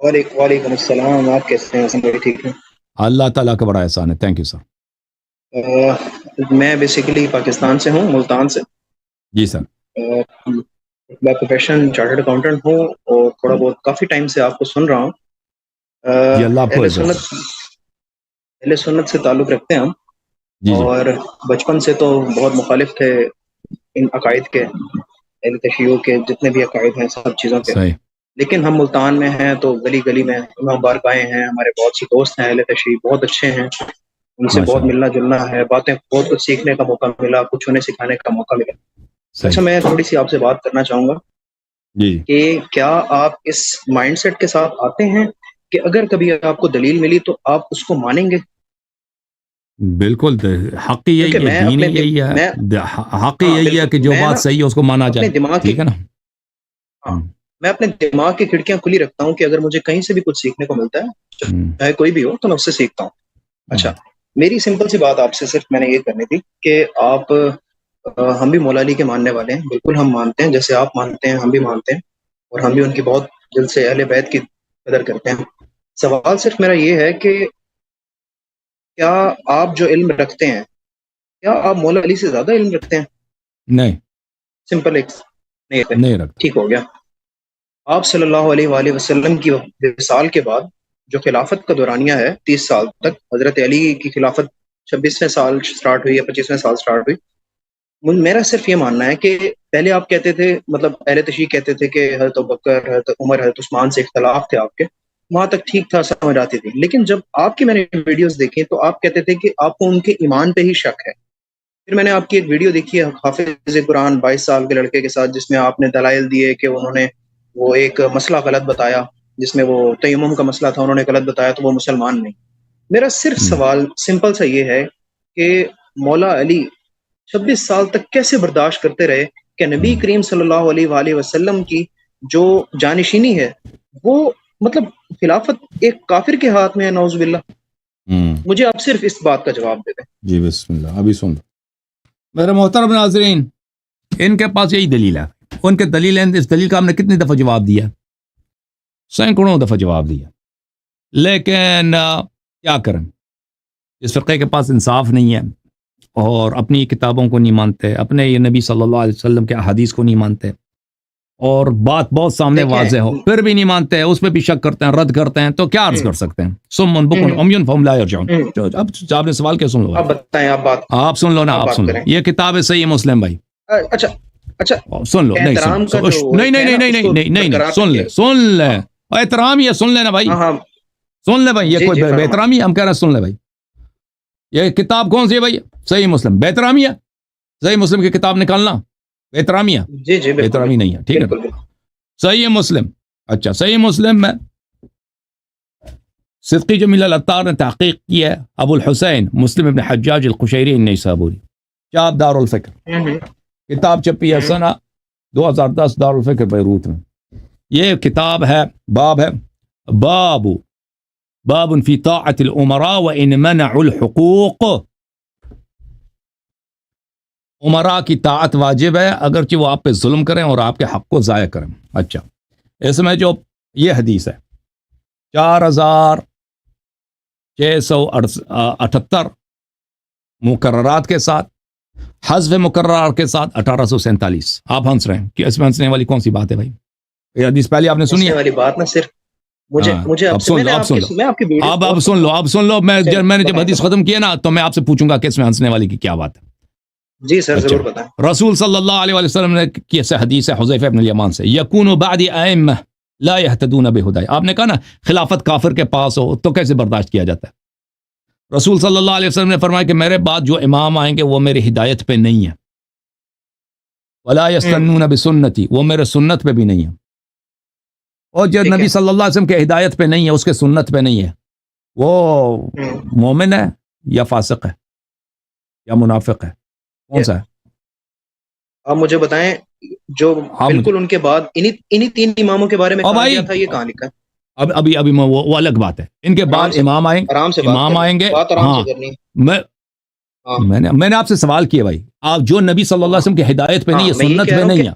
وعلیکم السلام، آپ کیسے ہیں؟ حسن بھائی ٹھیک ہیں؟ اللہ تعالیٰ کا بڑا احسان ہے. Thank you sir. میں بیسیکلی پاکستان سے ہوں، ملتان سے. جی سر. میں پروفیشن چارٹرڈ اکاؤنٹنٹ ہوں، اور تھوڑا بہت کافی ٹائم سے آپ کو سن رہا ہوں. جی اللہ آپ کو اہل عزت. سنت اہل سنت سے تعلق رکھتے ہیں ہم. جی جی اور بچپن سے تو بہت مخالف تھے ان عقائد کے، اہل تشیع کے جتنے بھی عقائد ہیں سب چیزوں کے. صحیح. لیکن ہم ملتان میں ہیں تو گلی گلی میں امام بارگاہیں ہیں، ہمارے بہت سی دوست ہیں اہل تشیع، بہت اچھے ہیں. ان سے ماشاء بہت اللہ. ملنا جلنا ہے، باتیں بہت کچھ سیکھنے کا موقع ملا، کچھ انہیں سکھانے کا موقع ملا. صحیح. اچھا، میں تھوڑی سی آپ سے بات کرنا چاہوں گا جی جی کہ کیا آپ اس مائنڈ سیٹ کے ساتھ آتے ہیں کہ اگر کبھی آپ کو دلیل ملی تو آپ اس کو مانیں گے؟ بالکل. حق ہی کیونکہ یہی ہے، میں دین اپنے ہی یہی ہے. میں حق ہی ہاں یہی ہے بالکل، کہ جو میں نا بات صحیح ہے اس کو مانا اپنے جائے. دماغ کی ٹھیک ہے نا. ہاں ہم، میں اپنے دماغ کی کھڑکیاں کھلی رکھتا ہوں کہ اگر مجھے کہیں سے بھی کچھ سیکھنے کو ملتا ہے، ہم، چاہے کوئی بھی ہو، تو میں اس سے سیکھتا ہوں. ہم. اچھا، میری سمپل سی بات آپ سے صرف میں نے یہ کرنی تھی کہ آپ ہم بھی مولا علی کے ماننے والے ہیں، بالکل ہم مانتے ہیں، جیسے آپ مانتے ہیں ہم بھی مانتے ہیں، اور ہم بھی ان کی بہت دل سے اہل بیت کی قدر کرتے ہیں. سوال صرف میرا یہ ہے کہ کیا آپ جو علم رکھتے ہیں، کیا آپ مولا علی سے زیادہ علم رکھتے ہیں؟ نہیں سمپل ایک نہیں ہے. نہیں رکھتا. ٹھیک ہو گیا. آپ صلی اللہ علیہ وآلہ وسلم کی وصال کے بعد جو خلافت کا دورانیہ ہے 30 سال تک، حضرت علی کی خلافت 26ویں سال سٹارٹ ہوئی یا 25ویں سال سٹارٹ ہوئی. میرا صرف یہ ماننا ہے کہ پہلے آپ کہتے تھے، مطلب اہل تشیع کہتے تھے کہ حضرت ابوبکر، حضرت عمر، حضرت عثمان سے اختلاف تھے آپ کے، وہاں تک ٹھیک تھا، سمجھ آتی تھی. لیکن جب آپ کی میں نے ویڈیوز دیکھی تو آپ کہتے تھے کہ آپ کو ان کے ایمان پہ ہی شک ہے. پھر میں نے آپ کی ایک ویڈیو دیکھی ہے حافظ قرآن 22 سال کے لڑکے کے ساتھ، جس میں آپ نے دلائل دیے کہ انہوں نے وہ ایک مسئلہ غلط بتایا، جس میں وہ تیمم کا مسئلہ تھا، انہوں نے غلط بتایا تو وہ مسلمان نہیں. میرا صرف ہم. سوال سمپل سا یہ ہے کہ مولا علی 26 سال تک کیسے برداشت کرتے رہے کہ نبی ہم. کریم صلی اللہ علیہ وآلہ وسلم کی جو جانشینی ہے وہ، مطلب خلافت ایک کافر کے ہاتھ میں ہے، نعوذ باللہ. ہم. مجھے آپ صرف اس بات کا جواب دے دیں. جی بسم اللہ. ابھی سن لو میرے محترم ناظرین، ان کے پاس یہی دلیل ہے. ان کے دلیل ہے. اس دلیل کا ہم نے کتنی دفعہ جواب دیا؟ سینکڑوں دفعہ جواب دیا. لیکن کیا کریں، اس فرقے کے پاس انصاف نہیں ہے، اور اپنی کتابوں کو نہیں مانتے، اپنے یہ نبی صلی اللہ علیہ وسلم کے احادیث کو نہیں مانتے، اور بات بہت سامنے دیکھیں، واضح ہو پھر بھی نہیں مانتے، اس پہ بھی شک کرتے ہیں، رد کرتے ہیں. تو کیا عرض کر سکتے ہیں؟ سم بکم عمی فہم لا یرجعون. اب آپ نے سوال کیا؟ سن لو آپ بھائی. بتائیں، آپ سن لو نا، آپ آپ بات سن لو. کریں. یہ کتاب ہے صحیح مسلم بھائی. اچھا اچھا، سن لو. نہیں سن احترام کا جو نہیں نہیں ہے نہیں نا نہیں اس کو نہیں نہیں نہیں برقرار سن رکھیے. لے سن لے. ہاں احترام یہ سن لینا بھائی. ہاں ہاں، سن لے بھائی. یہ جی کوئی جی بے فرمائیں. احترامی ہم کہہ رہے ہیں؟ سن لے بھائی. یہ کتاب کون سی ہے بھائی؟ صحیح مسلم. بے احترامی ہے؟ صحیح مسلم کی کتاب نکالنا بے احترامی ہے؟ جی جی بے بالکل احترامی نہیں ہے. ٹھیک ہے نا. بالکل بالکل. صحیح مسلم. اچھا، صحیح مسلم میں صدقی جمیل العطار نے تحقیق کی ہے، ابو الحسین مسلم ابن حجاج القشیری النیسابوری، چاپ دار الفکر. کتاب چھپی ہے سنہ 2010 دار الفکر بیروت میں. یہ کتاب ہے، باب ہے باب فی طاعت الامراء وان منعوا الحقوق. امراء کی طاعت واجب ہے اگرچہ وہ آپ پہ ظلم کریں اور آپ کے حق کو ضائع کریں. اچھا، اس میں جو یہ حدیث ہے 4678 مقررات کے ساتھ، حذف مقررات کے ساتھ 1847. آپ ہنس رہے ہیں کہ اس میں ہنسنے والی کون سی بات ہے بھائی؟ یہ حدیث پہلے آپ نے سنی ہنسنے ہے؟ والی بات نہ صرف مجھے ہاں، مجھے اب آپ سے، سن میں لو، نے اب آپ سن کی لو. میں آپ کی ویڈیو اب بہت سن لو، اب سن لو. میں چل نے جب بتائیں حدیث بتائیں. ختم کیا نا تو میں آپ سے پوچھوں گا کہ اس میں ہنسنے والی کی کیا بات ہے. جی سر اچھا، ضرور بتائیں. رسول صلی اللہ علیہ وسلم نے کی سے حدیث ہے حذیفہ بن الیمان سے، یکون بعد ائمہ لا یہتدون بہدی. آپ نے کہا نا خلافت کافر کے پاس ہو تو کیسے برداشت کیا جاتا ہے؟ رسول صلی اللہ علیہ وسلم نے فرمایا کہ میرے بعد جو امام آئیں گے وہ میری ہدایت پہ نہیں ہے، ولا یستنون بسنتی، وہ میرے سنت پہ بھی نہیں ہے. اور جو ٹھیک نبی ہے. صلی اللہ علیہ وسلم کے ہدایت پہ نہیں ہے، اس کے سنت پہ نہیں ہے، وہ مومن ہے یا فاسق ہے یا منافق ہے؟ کون سا ہے؟ آپ مجھے بتائیں، جو آپ مجھے، بالکل ان کے بعد انہی تین اماموں کے بارے میں اور کہا بھائی گیا تھا، یہ کہاں لکھا ہے؟ ابھی وہ الگ بات ہے. ان کے آرام بعد سے امام آئیں، آرام سے بات امام کرنی، آئیں گے. بات آرام ہاں، سے کرنی. میں ہاں میں نے آپ سے سوال کیا بھائی، آپ جو نبی صلی اللہ علیہ ہاں وسلم کی ہدایت پہ نہیں ہاں، ہے، میں یہی سنت کہہ پہ رہا ہوں کہ نہیں ہے،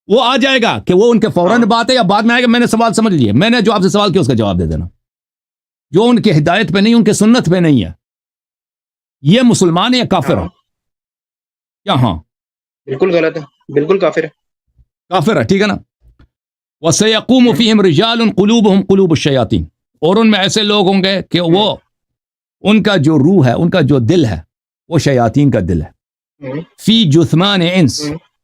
وہ آ جائے گا کہ وہ ان کے فوراً بات ہے یا بعد میں آئے گا. میں نے سوال سمجھ لیا, میں نے جو آپ سے سوال کیا اس کا جواب دے دینا. جو ان کی ہدایت پہ نہیں, ان کے سنت پہ نہیں ہے, یہ مسلمان ہے یا کافر ہے؟ کیا ہاں بالکل غلط ہے, بالکل کافر ہے. کافر ہے, ٹھیک ہے نا. وَسَيَقُومُ فِيهِمْ رِجَالٌ قُلُوبُهُمْ قُلُوبُ الشَّيَاطِينِ, اور ان میں ایسے لوگ ہوں گے کہ وہ ان کا جو روح ہے, ان کا جو دل ہے, وہ شیاطین کا دل ہے. فی جثمان انس,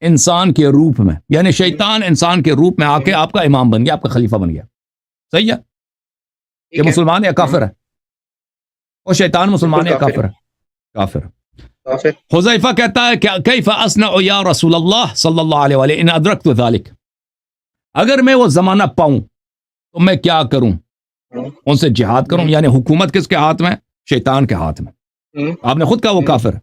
انسان کے روپ میں, یعنی شیطان انسان کے روپ میں آ کے آپ کا امام بن گیا, آپ کا خلیفہ بن گیا. صحیح ہے؟ یہ مسلمان ہے یا کافر ہے؟ اور شیطان مسلمان ہے یا کافر ہے؟ کافر. حذیفہ کہتا ہے کہ کیف اصنع یا رسول اللہ صلی اللہ علیہ وآلہ ان ادرکت ذلک, اگر میں وہ زمانہ پاؤں تو میں کیا کروں؟ ان سے جہاد کروں. یعنی حکومت کس کے ہاتھ میں؟ شیطان کے ہاتھ میں. آپ نے خود کہا وہ کافر ہے.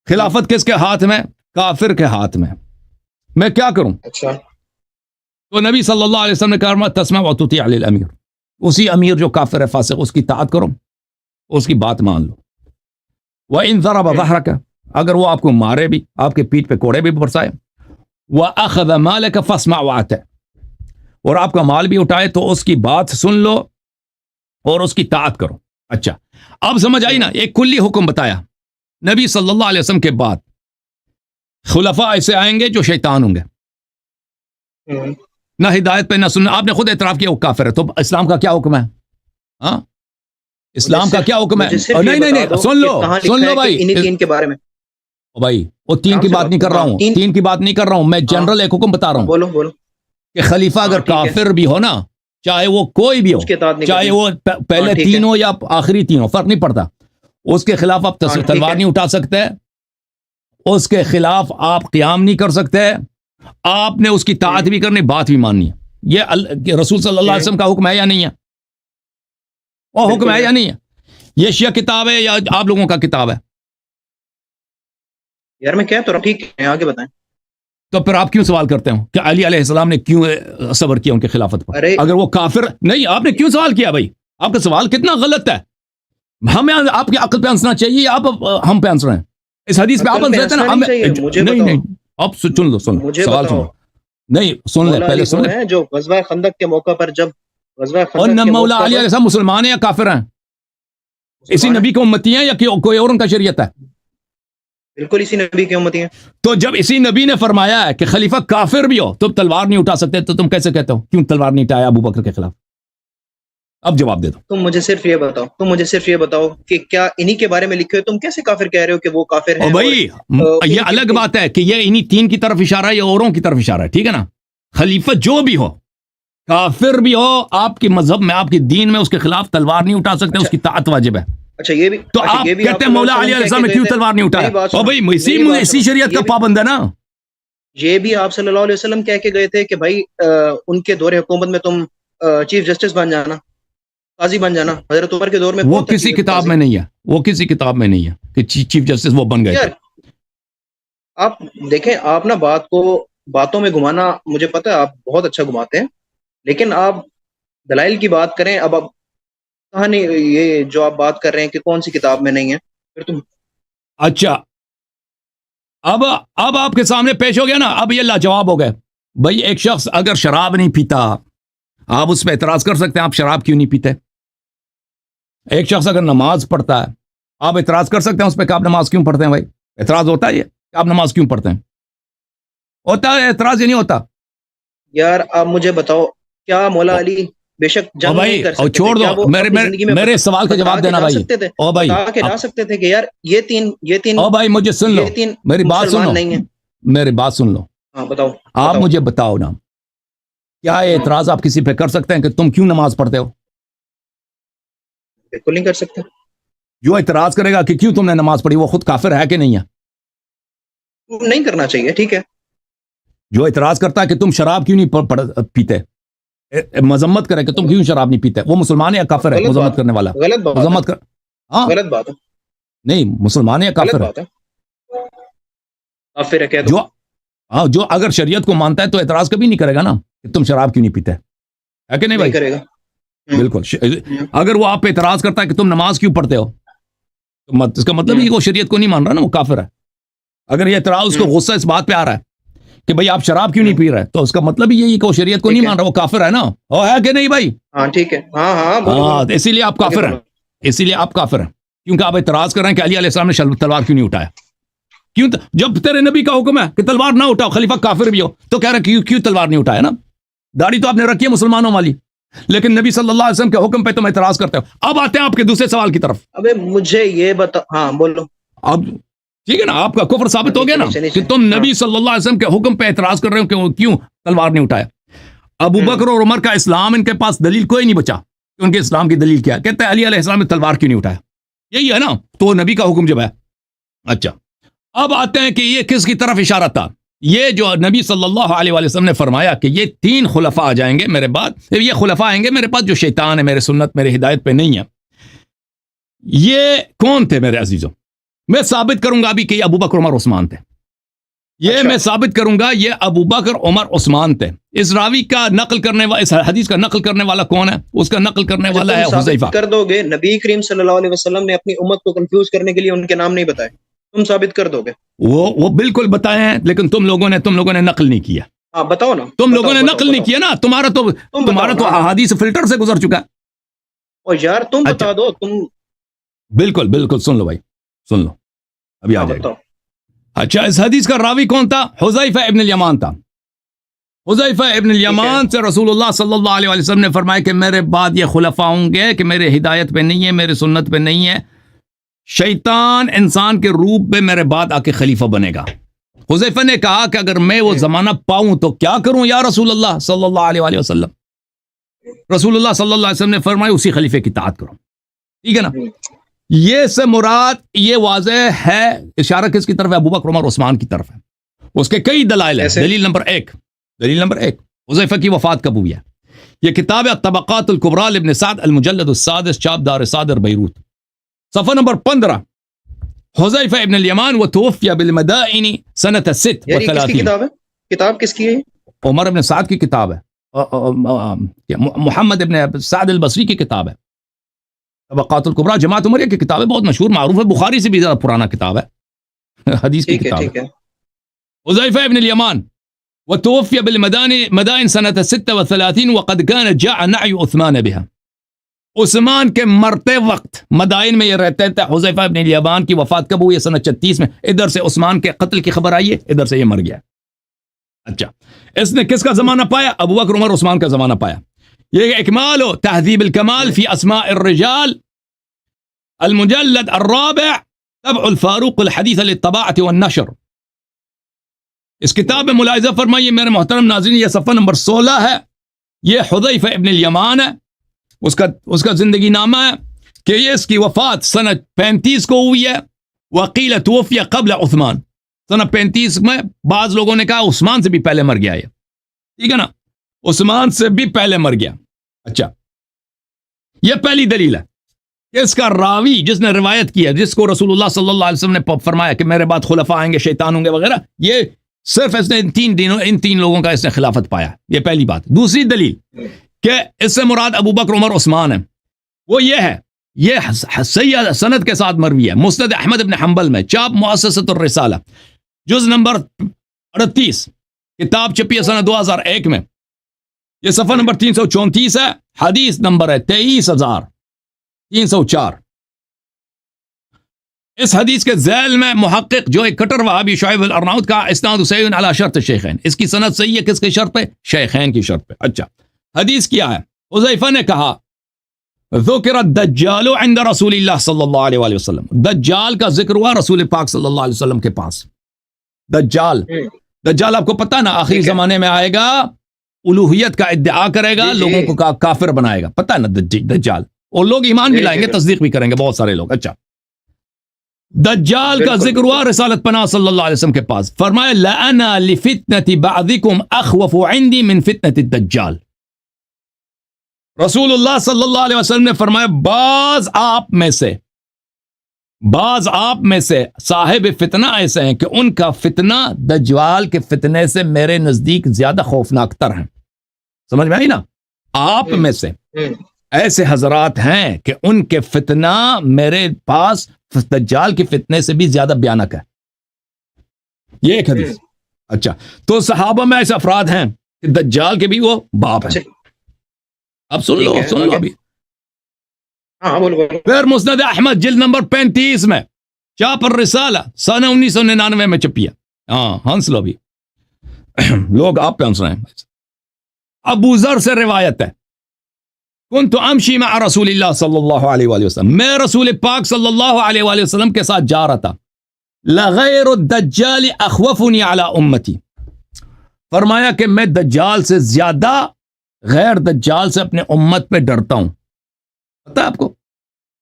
خلافت کس کے ہاتھ میں؟ کافر کے ہاتھ میں. میں کیا کروں؟ اچھا. تو نبی صلی اللہ علیہ وسلم نے کہا تسمع و تطیع للامیر, اسی امیر جو کافر ہے, فاسق, اس کی طاعت کرو, اس کی بات مان لو. وَإِن ضَرَبَ ظَهْرَكَ, اگر وہ آپ کو مارے بھی, آپ کے پیٹھ پہ کوڑے بھی برسائے. وَأَخَذَ مَالَكَ فَاسْمَعْ وَأَطِعْ, اور آپ کا مال بھی اٹھائے تو اس کی بات سن لو اور اس کی طاعت کرو. اچھا, اب سمجھ آئی نا, ایک کلی حکم بتایا. نبی صلی اللہ علیہ وسلم کے بعد خلفاء ایسے آئیں گے جو شیطان ہوں گے, نہ ہدایت پہ نہ سننا. آپ نے خود اعتراف کیا وہ کافر ہے, تو اسلام کا کیا حکم ہے؟ ہاں, اسلام کا کیا حکم ہے؟ نہیں, سن لو بھائی, انہی تین کے بارے میں. بھائی وہ تین کی بات نہیں کر رہا ہوں, تین کی بات نہیں کر رہا ہوں, میں جنرل ایک حکم بتا رہا ہوں. بولو. کہ خلیفہ اگر کافر بھی ہو نا, چاہے وہ کوئی بھی ہو, چاہے وہ پہلے تین ہو یا آخری تین ہو, فرق نہیں پڑتا, اس کے خلاف آپ تلوار نہیں اٹھا سکتے, اس کے خلاف آپ قیام نہیں کر سکتے, آپ نے اس کی طاعت بھی کرنی, بات بھی ماننی ہے. یہ رسول صلی اللہ علیہ وسلم کا حکم ہے یا نہیں ہے؟ وہ حکم ہے یا نہیں ہے؟ یہ شیعہ کتاب ہے یا آپ لوگوں کا کتاب ہے؟ یار میں کہہ تو رہا, ٹھیک ہے, آگے بتائیں. تو پھر آپ کیوں سوال کرتے ہو کہ علی علیہ السلام نے کیوں صبر کیا ان کے خلافت پر؟ اگر وہ کافر نہیں, آپ نے کیوں سوال کیا بھائی؟ آپ کا سوال کتنا غلط ہے. ہمیں آپ کی عقل پہ ہنسنا چاہیے یا آپ ہم پہ ہنس رہے ہیں؟ اس حدیث پہ آپ ہنس رہتے ہیں نا. نہیں, اب سن لو سوال سن لو. نہیں سن لیں, پہلے سن لیں. جو غزوہ خندق کے موقع پر جب غزوہ خندق کے مولا علی علیہ السلام مسلمان ہیں یا کافر ہیں؟ اسی نبی کی امتی ہیں یا کوئی اور ان کا شریعت ہے؟ بالکل اسی نبی کی امتی ہیں. تو جب اسی نبی نے فرمایا ہے کہ خلیفہ کافر بھی ہو تم تلوار نہیں اٹھا سکتے, تو تم کیسے کہتے ہو کیوں تلوار نہیں اٹھایا ابو بکر کے خلاف؟ اب جواب دے دو. تم مجھے صرف یہ بتاؤ کہ کیا انہی کے بارے میں لکھے ہوئے تم کیسے کافر کہہ رہے ہو کہ وہ کافر ہیں؟ بھائی یہ الگ بات ہے کہ یہ انہی تین کی طرف اشارہ ہے یا اوروں کی طرف اشارہ ہے, ٹھیک ہے نا. خلیفہ جو بھی ہو, کافر بھی ہو, آپ کے مذہب میں, آپ کے دین میں اس کے خلاف تلوار نہیں اٹھا سکتے, اس کی طاعت واجب ہے. اچھا یہ بھی تو آپ کہتے ہیں مولا علی علیہ السلام نے کیوں تلوار نہیں اٹھایا؟ اور بھائی اسی شریعت کا پابند ہے نا. یہ بھی آپ صلی اللہ علیہ وسلم کہہ کے گئے تھے کہ بھائی ان کے دور حکومت میں تم چیف جسٹس بن جانا, قاضی بن جانا. حضرت عمر کے دور میں وہ کسی کتاب میں نہیں ہے, وہ کسی کتاب میں نہیں ہے کہ چیف جسٹس وہ بن گئے تھے. آپ دیکھیں, آپ نا باتوں میں گھمانا, مجھے پتا ہے آپ بہت اچھا گھماتے ہیں, لیکن آپ دلائل کی بات کریں. اب کہاں نہیں, یہ جو آپ بات کر رہے ہیں کہ کون سی کتاب میں نہیں ہے, پھر تم اچھا اب آپ کے سامنے پیش ہو گیا نا, اب یہ لاجواب ہو گئے. بھائی ایک شخص اگر شراب نہیں پیتا, آپ اس پہ اعتراض کر سکتے ہیں آپ شراب کیوں نہیں پیتے. ایک شخص اگر نماز پڑھتا ہے, آپ اعتراض کر سکتے ہیں اس پہ کہ آپ نماز کیوں پڑھتے ہیں. بھائی اعتراض ہوتا ہے یہ کہ آپ نماز کیوں پڑھتے ہیں؟ ہوتا ہے اعتراض, یہ نہیں ہوتا. یار آپ مجھے بتاؤ, کیا مولا علی بے شک جنگ نہیں کر سکتے, چھوڑ دو, میرے سوال کا جواب دینا بھائی. او بھائی بتا کے لا سکتے تھے کہ یار یہ تین او بھائی مجھے سن لو, میری بات سن لو, میری بات سن لو. ہاں بتاؤ, آپ مجھے بتاؤ نا, کیا اعتراض آپ کسی پہ کر سکتے ہیں کہ تم کیوں نماز پڑھتے ہو؟ بالکل نہیں کر سکتے. جو اعتراض کرے گا کہ کیوں تم نے نماز پڑھی, وہ خود کافر ہے کہ نہیں ہے؟ نہیں کرنا چاہیے, ٹھیک ہے. جو اعتراض کرتا ہے کہ تم شراب کیوں نہیں پیتے, مذمت کرے کہ تم کیوں شراب نہیں پیتے, وہ مسلمان ہے یا کافر ہے؟ مذمت کرنے والا غلط بات, مذمت کر, ہاں غلط بات ہے. نہیں, مسلمان ہے یا کافر ہے؟ کافر ہے کہہ دو. جو اگر شریعت کو مانتا ہے تو اعتراض کبھی نہیں کرے گا نا کہ تم شراب کیوں نہیں پیتے, ہے کہ نہیں بھائی؟ کرے گا بالکل. اگر وہ آپ پہ اعتراض کرتا ہے کہ تم نماز کیوں پڑھتے ہو, تو اس کا مطلب یہ وہ شریعت کو نہیں مان رہا نا, وہ کافر ہے. اگر یہ اعتراض اس کو غصہ اس بات پہ آ رہا ہے کہ بھائی آپ شراب کیوں نہیں پی رہے، تو اس کا مطلب یہی کہ وہ شریعت کو نہیں مان رہا، وہ کافر ہے نا، وہ ہے کہ نہیں بھائی؟ ہاں ٹھیک ہے، ہاں بولو ہاں، بولو۔ اسی لیے آپ کافر ہیں، اسی لیے آپ کافر ہیں، کیونکہ آپ اعتراض کر رہے ہیں کہ علی علیہ السلام نے تلوار کیوں نہیں اٹھایا؟ کیوں جب تیرے نبی کا حکم ہے کہ تلوار نہ اٹھاؤ، خلیفہ کافر بھی ہو، تو کہہ رہے کیوں تلوار نہیں اٹھایا نا؟ داڑھی تو آپ نے رکھی ہے مسلمانوں والی، لیکن نبی صلی اللہ علیہ وسلم کے حکم پہ تم اعتراض کرتے ہو۔ اب آتے ہیں آپ کے دوسرے سوال کی طرف۔ ابے مجھے یہ بتا، ہاں بولو۔ اب ٹھیک ہے نا، آپ کا کفر ثابت ہو گیا نا کہ تم نبی صلی اللہ علیہ وسلم کے حکم پہ اعتراض کر رہے ہو کہ وہ کیوں تلوار نہیں اٹھایا۔ ابو بکر اور عمر کا اسلام، ان کے پاس دلیل کوئی نہیں بچا کہ ان کے اسلام کی دلیل کیا ہے، کہتے ہیں علی علیہ السلام نے تلوار کیوں نہیں اٹھایا، یہی ہے نا، تو نبی کا حکم جب ہے۔ اچھا، اب آتے ہیں کہ یہ کس کی طرف اشارہ تھا؟ یہ جو نبی صلی اللہ علیہ وسلم نے فرمایا کہ یہ 3 خلفاء آ جائیں گے میرے بعد، یہ خلفاء آئیں گے میرے پاس جو شیطان ہے، میرے سنت میرے ہدایت پہ نہیں ہے۔ یہ کون تھے میرے عزیزوں؟ میں ثابت کروں گا ابھی کہ یہ ابو بکر عمر عثمان تھے، یہ میں ثابت کروں گا یہ ابو بکر عمر عثمان تھے۔ اس راوی کا نقل کرنے والا، اس حدیث کا نقل کرنے والا کون ہے؟ اس کا نقل کرنے والا ہے حذیفہ۔ کر دو گے نبی کریم صلی اللہ علیہ وسلم نے اپنی امت کو کنفیوز کرنے کے لیے ان کے نام نہیں بتائے، تم ثابت کر دو گے؟ وہ بالکل بتائے ہیں، لیکن تم لوگوں نے نقل نہیں کیا۔ ہاں بتاؤ نا، تم لوگوں نے نقل نہیں کیا نا، تمہارا تو احادیث فلٹر سے گزر چکا ہے۔ او یار تم بتا دو، تم بالکل سن لو بھائی، سن لو، ابھی آ جائے گا۔ اچھا، اس حدیث کا راوی کون تھا؟ حذیفہ ابن الیمان تھا۔ حذیفہ ابن الیمان سے رسول اللہ صلی اللہ علیہ وسلم نے فرمایا کہ میرے بعد یہ خلفاء ہوں گے کہ میرے ہدایت پہ نہیں ہے، میرے سنت پہ نہیں ہے، شیطان انسان کے روپ میں میرے بعد آ کے خلیفہ بنے گا۔ حذیفہ نے کہا کہ اگر میں وہ زمانہ پاؤں تو کیا کروں یا رسول اللہ صلی اللہ علیہ وسلم؟ رسول اللہ صلی اللہ علیہ وسلم نے فرمایا اسی خلیفے کی اطاعت کرو، ٹھیک ہے نا؟ یہ سے مراد یہ واضح ہے، اشارہ کس کی طرف ہے؟ ابو بکر عمر عثمان کی طرف ہے۔ اس کے کئی دلائل ہیں۔ دلیل نمبر ایک حذیفہ کی وفات کب ہوئی ہے؟ یہ کتاب ہے الطبقات الکبریٰ لابن سعد المجلد السادس، چاپ دار صادر بیروت، صفحہ نمبر 15۔ حذیفہ ابن الیمان وتوفی بالمدائن سنۃ 36۔ کتاب کس کی ہے؟ عمر ابن سعد کی کتاب ہے، محمد ابن سعد البصری کی کتاب ہے، طبقات الکبریٰ جماعت عمریہ کی کتاب ہے، بہت مشہور معروف ہے، بخاری سے بھی زیادہ پرانا کتاب ہے، حدیث کی کتاب ہے۔ حذیفہ ابن الیمان وتوفی بالمدائن سنۃ 36 وقد كان جاء نعي عثمان بها۔ عثمان کے مرتے وقت مدائن میں یہ رہتے تھے۔ حذیفہ ابن الیمان کی وفات کب ہوئی ہے؟ سنہ 36 میں۔ ادھر سے عثمان کے قتل کی خبر آئی ہے، ادھر سے یہ مر گیا۔ اچھا، اس نے کس کا زمانہ پایا؟ ابو بکر عمر عثمان کا زمانہ پایا۔ یہ اکمال و تہذیب الکمال فی اسماء الرجال المجلد الرابع طبع الفاروق الحدیث للطباعة والنشر۔ اس کتاب میں ملاحظہ فرمائیے میرے محترم ناظرین، یہ صفحہ نمبر 16 ہے، یہ حذیفہ ابن الیمان ہے، اس کا زندگی نامہ ہے کہ یہ اس کی وفات سنہ 35 کو ہوئی ہے۔ وقیل توفی قبل عثمان، سنہ 35 میں بعض لوگوں نے کہا عثمان سے بھی پہلے مر گیا، یہ ٹھیک ہے نا، عثمان سے بھی پہلے مر گیا۔ اچھا، یہ پہلی دلیل ہے کہ اس کا راوی جس نے روایت کی ہے، جس کو رسول اللہ صلی اللہ علیہ وسلم نے فرمایا کہ میرے بعد خلفاء آئیں گے، شیطان ہوں گے وغیرہ، یہ صرف اس نے ان تین لوگوں کا اس نے خلافت پایا، یہ پہلی بات۔ دوسری دلیل کہ اس سے مراد ابو بکر عمر عثمان ہے، وہ یہ ہے، یہ صحیح سند کے ساتھ مروی ہے، مسند احمد ابن حنبل میں، چاپ مؤسسۃ الرسالہ، جز نمبر 38، کتاب چھپی ہے سنہ 2001 میں، یہ صفحہ نمبر 334 ہے، حدیث نمبر ہے 23304۔ اس حدیث کے ذیل میں محقق جو ایک کٹر وہابی شعیب الارناؤت کا اسناد صحیح علی شرط شیخین، اس کی سند صحیح ہے کس کی شرط پہ؟ شیخین کی شرط پہ۔ اچھا، حدیث کیا ہے؟ حذیفہ نے کہا ذکر الدجال عند رسول اللہ صلی اللہ علیہ وآلہ وسلم، دجال کا ذکر ہوا رسول پاک صلی اللہ علیہ وسلم کے پاس۔ دجال آپ کو پتہ نا آخری زمانے میں آئے گا، الوہیت کا ادعا کرے گا، لوگوں کو کافر بنائے گا، پتہ ہے نا دجال، اور لوگ ایمان بھی لائیں گے، تصدیق بھی کریں گے بہت سارے لوگ۔ اچھا، دجال کا ذکر ہوا رسالت پناہ صلی اللہ علیہ وسلم کے پاس، فرمایا لَأَنَا لِفِتْنَةِ بَعْضِكُمْ أَخْوَفُ عِنْدِي مِنْ فِتْنَةِ الدَّجَّالِ۔ رسول اللہ صلی اللہ علیہ وسلم نے فرمایا بعض آپ میں سے صاحب فتنہ ایسے ہیں کہ ان کا فتنہ دجال کے فتنے سے میرے نزدیک زیادہ خوفناک تر ہیں۔ سمجھ میں آئی نا؟ آپ میں سے ایسے حضرات ہیں کہ ان کے فتنہ میرے پاس دجال کے فتنے سے بھی زیادہ بھیانک ہے۔ یہ ایک حدیث۔ اچھا تو صحابہ میں ایسے افراد ہیں کہ دجال کے بھی وہ باپ ہیں. اب سن لو ابھی. ہاں بولو. پھر مسند احمد جلد نمبر 35 میں چاپ الرسالہ سنہ 1999 میں چھپی ہے. ہاں ہنس لو بھی لوگ آپ پہ ہنس رہے ہیں. ابو ذر سے روایت ہے کنت امشی مع رسول اللہ صلی اللہ علیہ وآلہ وسلم, میں رسول پاک صلی اللہ علیہ وآلہ وسلم کے ساتھ جا رہا تھا. لغیر الدجال اخوفنی علی امتی, فرمایا کہ میں دجال سے زیادہ غیر دجال سے اپنے امت پہ ڈرتا ہوں. پتہ ہے آپ کو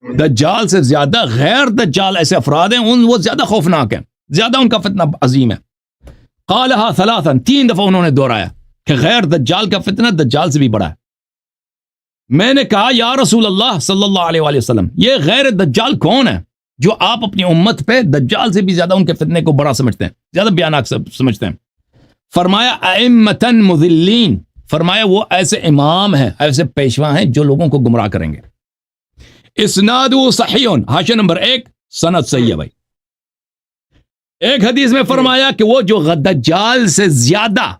دجال سے زیادہ غیر دجال ایسے افراد ہیں وہ زیادہ خوفناک ہیں, زیادہ ان کا فتنہ عظیم ہے. قالها ثلاثا, 3 دفعہ انہوں نے دہرایا کہ غیر دجال کا فتنہ دجال سے بھی بڑا ہے. میں نے کہا یا رسول اللہ صلی اللہ علیہ وآلہ وسلم, یہ غیر دجال کون ہے جو آپ اپنی امت پہ دجال سے بھی زیادہ ان کے فتنے کو بڑا سمجھتے ہیں, زیادہ بیانات سمجھتے ہیں؟ فرمایا ائمۃ مضلین, فرمایا وہ ایسے امام ہیں, ایسے پیشوا ہیں جو لوگوں کو گمراہ کریں گے. اسناد صحیح, حاشیہ نمبر 1, سند صحیح ہے بھائی. ایک حدیث میں فرمایا کہ وہ جو دجال سے زیادہ,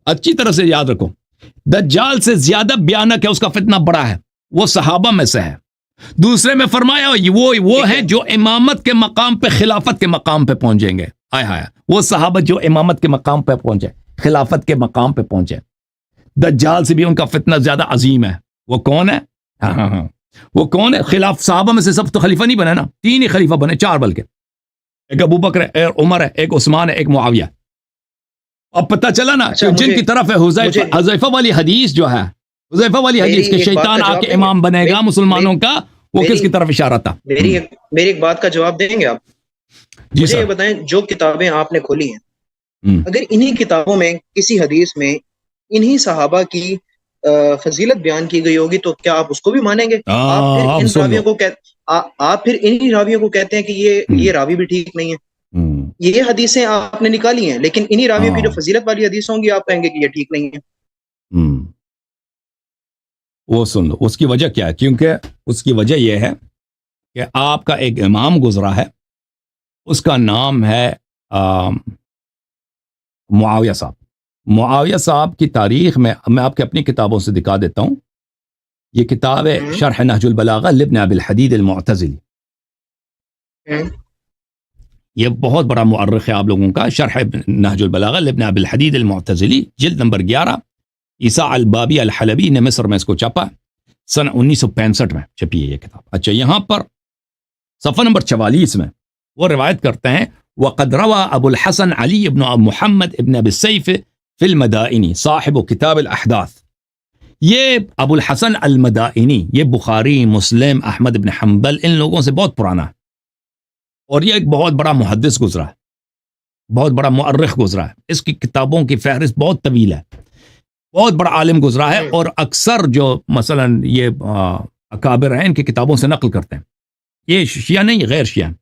اچھی طرح سے یاد رکھو, دجال سے زیادہ بیانک ہے, اس کا فتنہ بڑا ہے, وہ صحابہ میں سے ہے. دوسرے میں فرمایا وہ ہیں جو امامت کے مقام پہ خلافت کے مقام پہ پہنچیں گے. وہ صحابہ جو امامت کے مقام پہ پہنچے, خلافت کے مقام پہ پہنچے. دجال سے بھی ان کا فتنہ زیادہ عظیم ہے. وہ کون ہے؟ وہ کون ہے؟ خلاف صحابہ میں سے سب تو خلیفہ نہیں بنے نا, 3 ہی خلیفہ بنے, 4 بلکہ. ایک ابو بکر ہے, ایک عمر ہے, ایک عثمان ہے, ایک معاویہ. اب پتہ چلا نا کہ جن کی طرف ہے حذیفہ والی حدیث جو ہے, حذیفہ والی حدیث کہ شیطان آ کے امام بنے گا مسلمانوں کا, وہ کس کی طرف اشارہ تھا؟ میری ایک بات کا جواب دیں گے آپ؟ مجھے یہ بتائیں, جو کتابیں آپ نے کھولی ہیں, اگر انہی کتابوں میں کسی حدیث میں انہی صحابہ کی فضیلت بیان کی گئی ہوگی تو کیا آپ اس کو بھی مانیں گے؟ آپ پھر انہی راویوں کو کہتے ہیں کہ یہ راوی بھی ٹھیک نہیں ہے. یہ حدیثیں آپ نے نکالی ہیں, لیکن انہی راویوں کی جو فضیلت والی حدیث ہوں گی آپ کہیں گے کہ یہ ٹھیک نہیں ہے. وہ سن لو, اس کی وجہ کیا ہے؟ کیونکہ اس کی وجہ یہ ہے کہ آپ کا ایک امام گزرا ہے, اس کا نام ہے معاویہ صاحب. معاویہ صاحب کی تاریخ میں آپ کے اپنی کتابوں سے دکھا دیتا ہوں. یہ کتاب ہے شرح نہج البلاغہ لابن ابی الحدید المعتزلی. یہ بہت بڑا مؤرخ ہے آپ لوگوں کا, شرح نہج البلاغہ لابن ابی الحدید المعتزلی, جلد نمبر 11. عیسیٰ البابی الحلبی نے مصر میں اس کو چھاپا, سن 1965 میں چھپی ہے یہ کتاب. اچھا, یہاں پر صفحہ نمبر 44 میں وہ روایت کرتے ہیں وقد روى ابو الحسن علی ابن محمد ابن ابی السیف فی المدائنی صاحب کتاب الاحداث. یہ ابو الحسن المدائنی, یہ بخاری, مسلم, احمد ابن حنبل, ان لوگوں سے بہت پرانا ہے, اور یہ ایک بہت بڑا محدث گزرا ہے, بہت بڑا مؤرخ گزرا ہے. اس کی کتابوں کی فہرست بہت طویل ہے, بہت بڑا عالم گزرا ہے, اور اکثر جو مثلا یہ اکابر ہیں ان کی کتابوں سے نقل کرتے ہیں. یہ شیعہ نہیں, غیر شیعہ.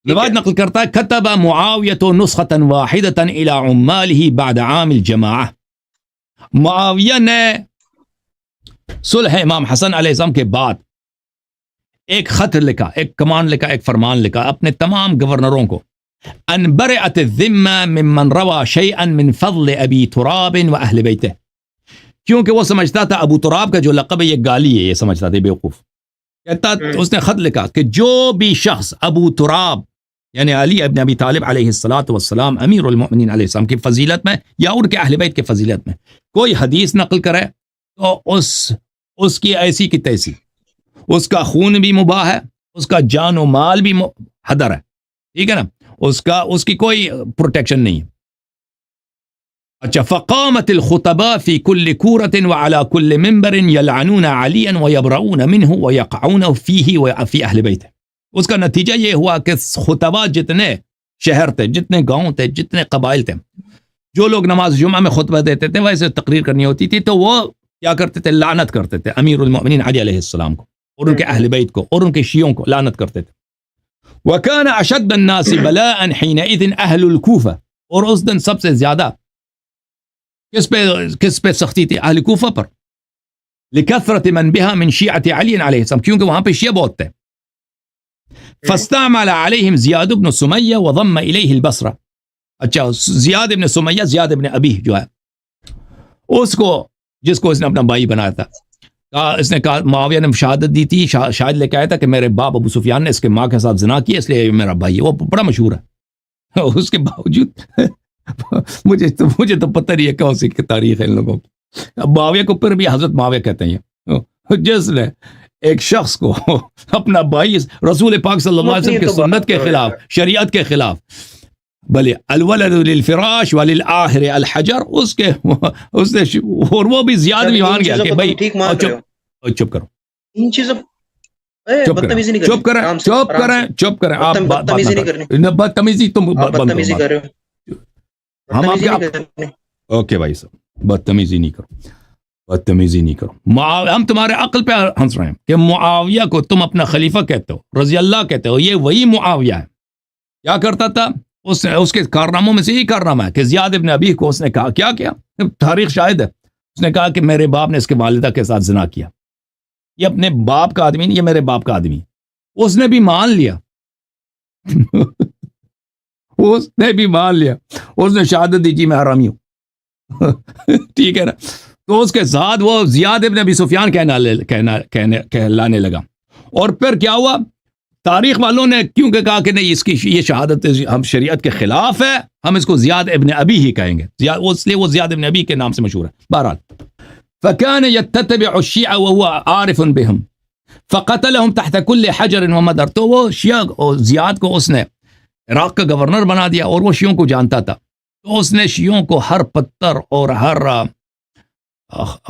روایت نقل کرتا ہے کتب معاویہ نسخۃ واحدۃ الی عمالہ بعد عام الجماعہ. معاویہ نے صلح امام حسن علیہ السلام کے بعد ایک خط لکھا, ایک کمان لکھا, ایک فرمان لکھا اپنے تمام گورنروں کو, ان برئت الذمہ ممن روى شیئا من فضل ابی تراب و اہل بیتہ. کیونکہ وہ سمجھتا تھا ابو تراب کا جو لقب ہے یہ گالی ہے, یہ سمجھتا تھا بیوقوف. کہتا اس نے خط لکھا کہ جو بھی شخص ابو تراب یعنی علی ابن ابی طالب علیہ السلام امیر المؤمنین علیہ السلام کی فضیلت میں یا ان کے اہل بیت کی فضیلت میں کوئی حدیث نقل کرے تو اس کی ایسی کی تیسی, اس کا خون بھی مباح ہے, اس کا جان و مال بھی حدر ہے, ٹھیک ہے نا, اس کی کوئی پروٹیکشن نہیں ہے. اچھا, فقامت الخطباء فی کل کورۃ وعلی کل منبر یلعنون علیا ویبرؤون منہ ویقعون فیہ وفی اہل بیتہ. اس کا نتیجہ یہ ہوا کہ خطبہ جتنے شہر تھے, جتنے گاؤں تھے, جتنے قبائل تھے, جو لوگ نماز جمعہ میں خطبہ دیتے تھے ویسے تقریر کرنی ہوتی تھی تو وہ کیا کرتے تھے, لعنت کرتے تھے امیر المؤمنین علی علیہ السلام کو اور ان کے اہل بیت کو اور ان کے شیعوں کو لعنت کرتے تھے. وَكَانَ أَشَدَّ النَّاسِ بَلَاءً حِينَئِذٍ أَهْلُ الْكُوفَةِ. اور اس دن سب سے زیادہ کس پہ سختی تھی؟ اہل کوفہ پر. لِكَثْرَةِ مَنْ بِهَا مِنْ شِيعَةِ عَلِيٍّ عَلَيْهِ السلام, کیونکہ وہاں پہ شیعہ بہت تھے. فَاسْتَعْمَلَ عَلَيْهِمْ زِيَادُ بْنُ سُمَيَّةَ وَضَمَّ إِلَيْهِ الْبَصْرَةَ. اچھا زیاد ابن سمیہ، زیاد ابن ابی جو ہے اس کو، جس کو اس نے اپنا بھائی بنایا تھا، اس نے کہا معاویہ نے شہادت دی تھی، شاہد لے کے آیا تھا کہ میرے باپ ابو سفیان نے اس کے ماں کے ساتھ زنا کیا، اس لیے میرا بھائی ہے، وہ بڑا مشہور ہے۔ اس کے باوجود مجھے تو پتہ نہیں ہے کون سی تاریخ ہے ان لوگوں کی۔ معاویہ کو پھر بھی حضرت معاویہ کہتے ہیں، جس نے ایک شخص کو اپنا بھائی رسول پاک صلی اللہ علیہ وسلم کی سنت کے خلاف، شریعت کے خلاف، بلے الولد للفراش وللآخر الحجر، اس نے اور وہ بھی زیادہ بھی مان گیا کہ بھائی چپ کرو، ان چیزوں چپ کریں آپ بدتمیزی تم بدتمیزی کر رہے ہو، ہم آپ کے اوکے بھائی صاحب بدتمیزی نہیں کرو، ہم تمہارے عقل پہ ہنس رہے ہیں کہ معاویہ کو تم اپنا خلیفہ کہتے ہو، رضی اللہ کہتے ہو، یہ وہی معاویہ ہے۔ کیا کرتا تھا اس کے کارناموں میں سے یہی کارنامہ ہے کہ زیاد ابن ابی کو اس نے کہا، کیا تاریخ شاہد ہے، اس نے کہا کہ میرے باپ نے اس کے والدہ کے ساتھ زنا کیا، یہ اپنے باپ کا آدمی نہیں، یہ میرے باپ کا آدمی، اس نے بھی مان لیا اس نے شہادت دی جی میں حرامی ہوں ٹھیک ہے نا، تو اس کے ساتھ وہ زیاد ابن ابی سفیان کہلانے لگا۔ اور پھر کیا ہوا، تاریخ والوں نے کیونکہ کہا کہ نہیں اس کی یہ شہادت ہم شریعت کے خلاف ہے، ہم اس کو زیاد ابن ابی ہی کہیں گے، اس لیے وہ زیاد ابن ابی کے نام سے مشہور ہے۔ بہرحال فكان يتتبع الشيعة وهو عارف بهم فقتلهم تحت كل حجر ومدر، تو وہ شیعہ اور زیاد کو اس نے عراق کا گورنر بنا دیا اور وہ شیعوں کو جانتا تھا، تو اس نے شیعوں کو ہر پتھر اور ہر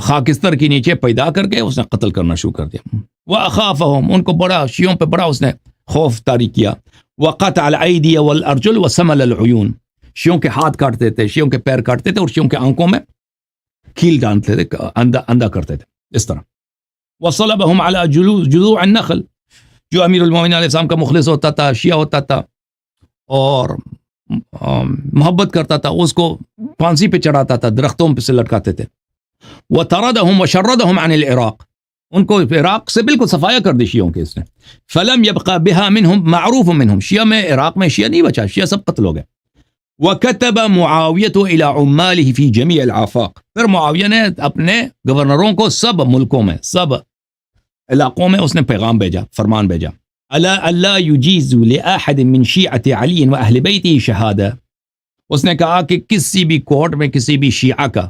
خاکستر کے نیچے پیدا کر کے اس نے قتل کرنا شروع کر دیا۔ وَأَخَافَهُمْ، ان کو بڑا شیعوں پہ بڑا اس نے خوف طاری کیا۔ وَقَطَعَ الْأَيْدِيَ وَالْأَرْجُلَ وَسَمَلَ الْعُيُونَ، شیعوں کے ہاتھ کاٹتے تھے، شیعوں کے پیر کاٹتے تھے اور شیعوں کے آنکھوں میں کھیل ڈالتے تھے، اندھا کرتے تھے اس طرح۔ وَصَلَبَهُمْ عَلَى جُذُوعِ النَّخْلِ، جو امیر المومنین علیہ السلام کا مخلص ہوتا تھا، شیعہ ہوتا تھا اور محبت کرتا تھا، اس کو پھانسی پہ چڑھاتا تھا، درختوں پہ سے لٹکاتے تھے۔ وَطَرَدَهُمْ وَشَرَّدَهُمْ عَنِ الْعِرَاقِ، ان کو عراق سے بالکل صفایا کر دی شیعوں کے اس نے۔ فَلَمْ يَبْقَ بِهَا مِنْهُمْ معروف منهم، شیعہ میں عراق میں شیعہ نہیں بچا، شیعہ سب قتل ہو گئے۔ وَكَتَبَ مُعَاوِيَةُ إِلَى عُمَّالِهِ فِي جَمِيعِ الْآفَاقِ، پھر معاویہ نے اپنے گورنروں کو سب ملکوں میں، سب علاقوں میں اس نے پیغام بھیجا، فرمان بھیجا، أَلَا أَلَّا يُجِيزُ لِأَحَدٍ مِّن شِيعَةِ عَلِيٍّ وَأَهْلِ بَيْتِهِ شَهَادَةً، اس نے کہا کہ کسی بھی کورٹ میں کسی بھی شیعہ کا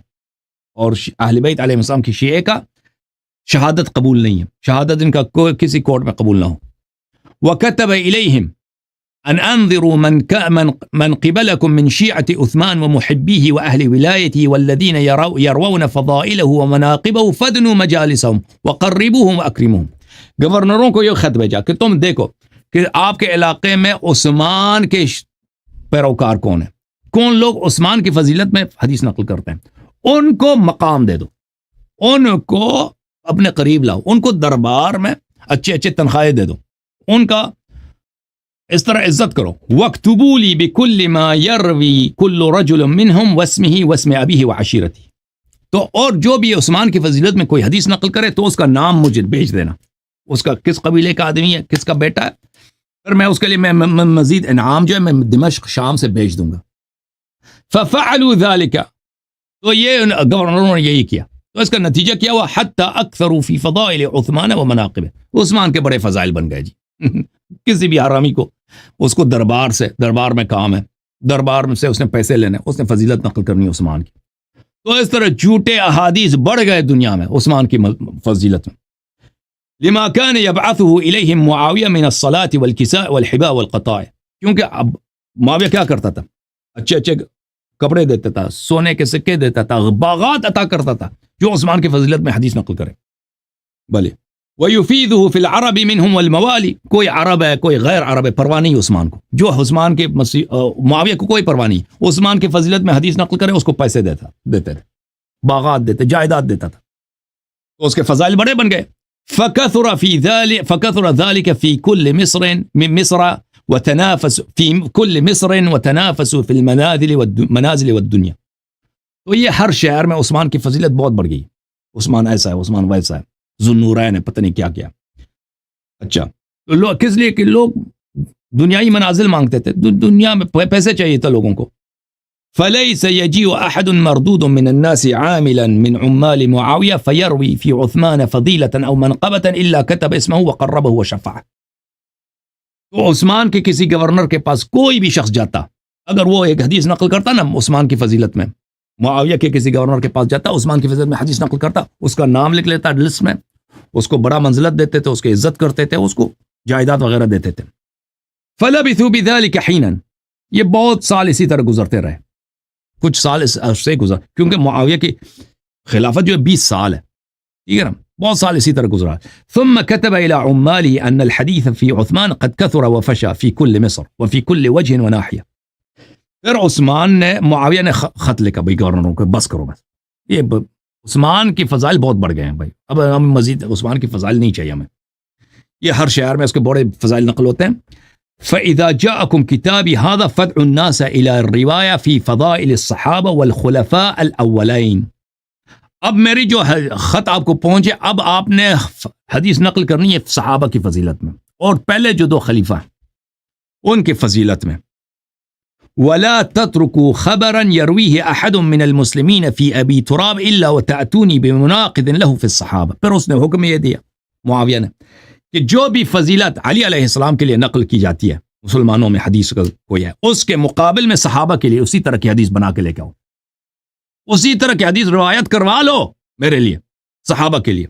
اور اہل بیت علیہ السلام کی شیعہ کا شہادت قبول نہیں ہے، شہادت ان کا کسی کورٹ میں قبول نہ ہو۔ وَكَتَبَ إِلَيْهِمْ أن أنظروا من قبلكم من شيعة عثمان ومحبيه وأهل ولايته والذين يروون فضائله ومناقبه فادنوا مجالسهم وقربوهم وأكرموهم، گورنروں کو یہ خط بھیجا کہ تم دیکھو کہ آپ کے علاقے میں عثمان کے پیروکار کون ہیں، کون لوگ عثمان کی فضیلت میں حدیث نقل کرتے ہیں، ان کو مقام دے دو، ان کو اپنے قریب لاؤ، ان کو دربار میں اچھے تنخواہیں دے دو، ان کا اس طرح عزت کرو۔ وَاكْتُبُوا لِي بِكُلِّ مَا يَرْوِي كُلُّ رَجُلٍ مِّنْهُمْ وَاسْمِهِ وَاسْمِ أَبِيهِ وَعَشِيرَتِهِ، تو اور جو بھی عثمان کی فضیلت میں کوئی حدیث نقل کرے تو اس کا نام مجھے بھیج دینا، اس کا کس قبیلے کا آدمی ہے، کس کا بیٹا ہے، پھر میں اس کے لیے میں مزید انعام جو ہے میں دمشق شام سے بھیج دوں گا۔ فَفَعَلُوا ذَلِكَ، تو یہ گورنروں نے یہی کیا، تو اس کا نتیجہ کیا ہوا، حَتَّى أَكْثَرُوا فِي فَضَائِلِ عُثْمَانَ وَمَنَاقِبِهِ، عثمان کے بڑے فضائل بن گئے جی کسی بھی حرامی کو اس کو دربار میں کام ہے، دربار میں سے اس نے پیسے لینے، اس نے فضیلت نقل کرنی عثمان کی، تو اس طرح جھوٹے احادیث بڑھ گئے دنیا میں عثمان کی فضیلت میں۔ لما كان يبعثه اليهم معاویہ من الصلاة والكساء والحباء والقطاع، کیونکہ اب معاویہ کیا کرتا تھا، اچھے کپڑے دیتا تھا، سونے کے سکے دیتا تھا، باغات عطا کرتا تھا جو عثمان کی فضیلت میں حدیث نقل کرے۔ بھلے وَيُفِيدُهُ فِي الْعَرَبِ مِنْهُمْ وَالْمَوَالِ، کوئی عرب ہے کوئی غیر عرب ہے، پرواہ نہیں عثمان کو، جو عثمان کے معاویہ کو کوئی پرواہ نہیں، عثمان کی فضیلت میں حدیث نقل کرے اس کو پیسے دیتے تھے، باغات دیتے، جائیداد دیتا تھا، تو اس کے فضائل بڑے بن گئے۔ فَكَثُرَ ذَلِكَ فِي كُلِّ مِصْرٍ وَتَنَافَسُوا فِي الْمَنَازِلِ وَالدُّنْيَا، تو یہ ہر شہر میں عثمان کی فضیلت بہت بڑھ گئی، عثمان ایسا ہے، عثمان ویسا ہے، ذوالنورین ہے، پتہ نہیں کیا کیا۔ اچھا تو لوگ کس لیے کہ لوگ دنیائی منازل مانگتے تھے، دنیا میں پیسے چاہیے تھا لوگوں کو، فليس يجيء أحد مردود من الناس عاملا من عمال معاوية فيروي في عثمان فضيلة أو منقبة إلا كتب اسمه وقربه وشفعه. تو عثمان کے کسی گورنر کے پاس کوئی بھی شخص جاتا، اگر وہ ایک حدیث نقل کرتا نا عثمان کی فضیلت میں، معاویہ کے کسی گورنر کے پاس جاتا، عثمان کی فضیلت میں حدیث نقل کرتا، اس کا نام لکھ لیتا لسٹ میں، اس کو بڑا منزلت دیتے تھے، اس کی عزت کرتے تھے، اس کو جائیداد وغیرہ دیتے تھے. فلبثوا بذلك حینا، یہ بہت سال اسی طرح گزرتے رہے، کچھ سال اس عرصے گزر، کیونکہ معاویہ کی خلافت جو ہے 20 سال ہے، ٹھیک ہے نا، بہت سال اسی طرح گزرا. ثم كتب الى عماله ان الحديث في عثمان قد كثر وفشى في كل مصر وفي كل وجه وناحيه. پھر عثمان نے، معاویہ نے خط لکھا بھائی گورنروں کو، بس کرو، بس یہ عثمان کی فضائل بہت بڑھ گئے ہیں بھائی، اب ہم مزید عثمان کی فضائل نہیں چاہیے ہمیں، یہ ہر شہر میں اس کے بڑے فضائل نقل ہوتے ہیں. فإذا جاءكم كتابي هذا فادعوا الناس إلى الرواية في فضائل الصحابة والخلفاء الأولين. اب میری جو خط آپ کو پہنچے، اب آپ نے حدیث نقل کرنی ہے صحابہ کی فضیلت میں اور پہلے جو 2 خلیفہ ان کی فضیلت میں. ولا تتركوا خبرا يرويه احد من المسلمين في ابي تراب الا وتاتوني بمناقض له في الصحابه. پھر اس نے حکم یہ دیا معاویہ نے کہ جو بھی فضیلت علی علیہ السلام کے لیے نقل کی جاتی ہے مسلمانوں میں، حدیث کا کوئی ہے، اس کے مقابل میں صحابہ کے لیے اسی طرح کی حدیث بنا کے لے کے آؤ، اسی طرح کی حدیث روایت کروا لو میرے لیے، صحابہ کے لیے.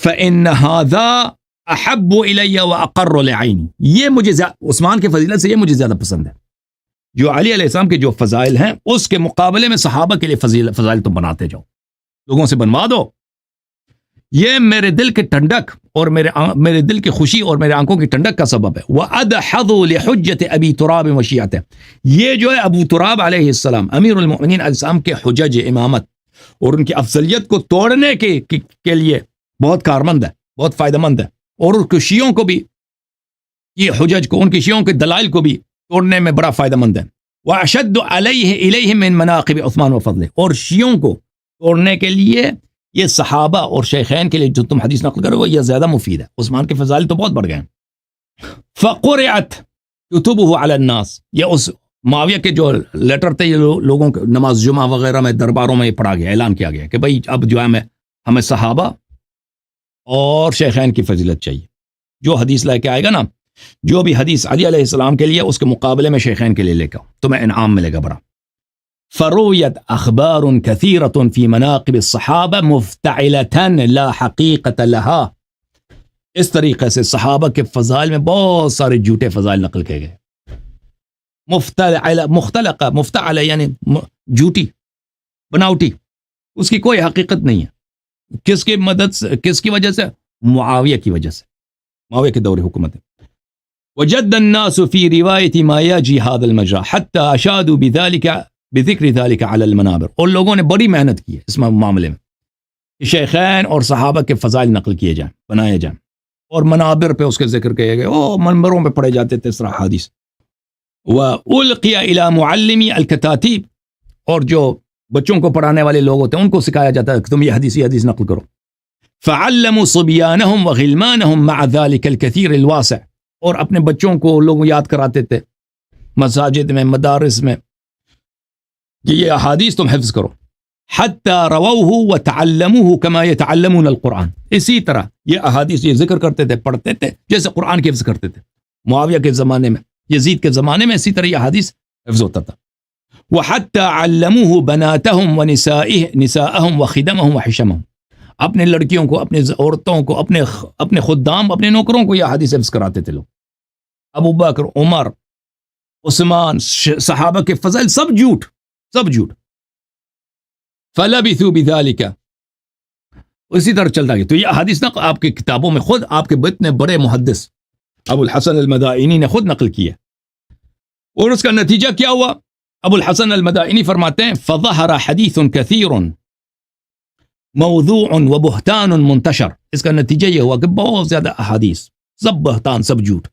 فإن هذا احب الی واقر لعینی، یہ مجھے عثمان کے فضیلت سے یہ مجھے زیادہ پسند ہے. جو علی علیہ السلام کے جو فضائل ہیں اس کے مقابلے میں صحابہ کے لیے فضائل تم بناتے جاؤ، لوگوں سے بنوا دو. یہ میرے دل کی ٹھنڈک اور میرے دل کی خوشی اور میرے آنکھوں کی ٹھنڈک کا سبب ہے. وَأَدْحَضُ لِحُجَّةِ أَبِي تُرَابٍ وَشِيَعَتِهِ، یہ جو ہے ابو تراب علیہ السلام امیر المؤمنین علیہ السلام کے حجج امامت اور ان کی افضلیت کو توڑنے کے لیے بہت کارمند ہے، بہت فائدہ مند ہے، اور ان کے شیعوں کو بھی، یہ حجج کو، ان کی شیعوں کے دلائل کو بھی توڑنے میں بڑا فائدہ مند ہے. وَأَشَدُّ عَلَيْهِ إِلَيْهِمْ مِنْ مَنَاقِبِ عثمان وفضله، اور شیعوں کو توڑنے کے لیے یہ صحابہ اور شیخین کے لیے جو تم حدیث نقل کرو یہ زیادہ مفید ہے. عثمان کے فضائل تو بہت بڑھ گئے ہیں. فَقُرِعَتْ كُتُبُهُ عَلَى النَّاسِ، یہ اس معاویہ کے جو لیٹر تھے یہ لوگوں کے نماز جمعہ وغیرہ میں درباروں میں یہ پڑھا گیا، اعلان کیا گیا کہ بھئی اب جو ہے ہمیں صحابہ اور شیخین کی فضیلت چاہیے. جو حدیث لے کے آئے گا نا، جو بھی حدیث علی علیہ السلام کے لیے اس کے مقابلے میں شیخین کے لیے لے کے آؤ، تمہیں انعام ملے گا بڑا. فرویت اخبار کثیرۃ فی مناقب الصحابہ مفتعلۃ لا حقیقت لها، اس طریقے سے صحابہ کے فضائل میں بہت سارے جھوٹے فضائل نقل کیے گئے. مفتعلہ یعنی جھوٹی، بناوٹی، اس کی کوئی حقیقت نہیں ہے. کس کی مدد سے، کس کی وجہ سے؟ معاویہ کی وجہ سے، معاویہ کے دور حکومت. وجد الناس في رواية ما يجي هذا المجرى حتى أشادوا بذكر ذلك على المنابر، اور لوگوں نے بڑی محنت کی ہے اس معاملے میں کہ شیخین اور صحابہ کے فضائل نقل کیے جائیں، بنائے جائیں، اور منابر پہ اس کے ذکر کیے گئے، منبروں پہ پڑھے جاتے تھے اس طرح حدیث. وَأُلْقِيَ إِلَى مُعَلِّمِي الْكَتَاتِيب، اور جو بچوں کو پڑھانے والے لوگ ہوتے ہیں ان کو سکھایا جاتا ہے کہ تم یہ حدیث نقل کرو. فَعَلَّمُوا صِبْيَانَهُمْ وَغِلْمَانَهُمْ مَعَ ذَلِكَ الْكَثِيرِ الْوَاسِعِ، اور اپنے بچوں کو لوگ یاد کراتے تھے مساجد میں، مدارس میں، کہ یہ احادیث تم حفظ کرو. حتی رووہ وتعلموہ کما یتعلمون القرآن، اسی طرح یہ احادیث یہ ذکر کرتے تھے، پڑھتے تھے جیسے قرآن کی حفظ کرتے تھے. معاویہ کے زمانے میں، یزید کے زمانے میں اسی طرح یہ احادیث حفظ ہوتا تھا. وحتی علموہ بناتہم ونساءہم وخدمہم وحشمہم، اپنے لڑکیوں کو، اپنے عورتوں کو، اپنے خدام، اپنے نوکروں کو یہ احادیث حفظ کراتے تھے لوگ. ابو بکر، عمر، عثمان، صحابہ کے فضائل سب جھوٹ، سب جھوٹ. فَلَبِثُوا بِذَلِكَ، اسی طرح چلتا گیا. تو یہ حدیث نقل آپ کی کتابوں میں خود آپ کے اتنے بڑے محدث ابو الحسن المدائنی نے خود نقل کیا، اور اس کا نتیجہ کیا ہوا؟ ابو الحسن المدائنی فرماتے ہیں فَظَهَرَ حَدِيثٌ كَثِيرٌ موضوع وبہتان منتشر. اس کا نتیجہ یہ ہوا کہ بہت زیادہ احادیث، سب بہتان، سب جھوٹ،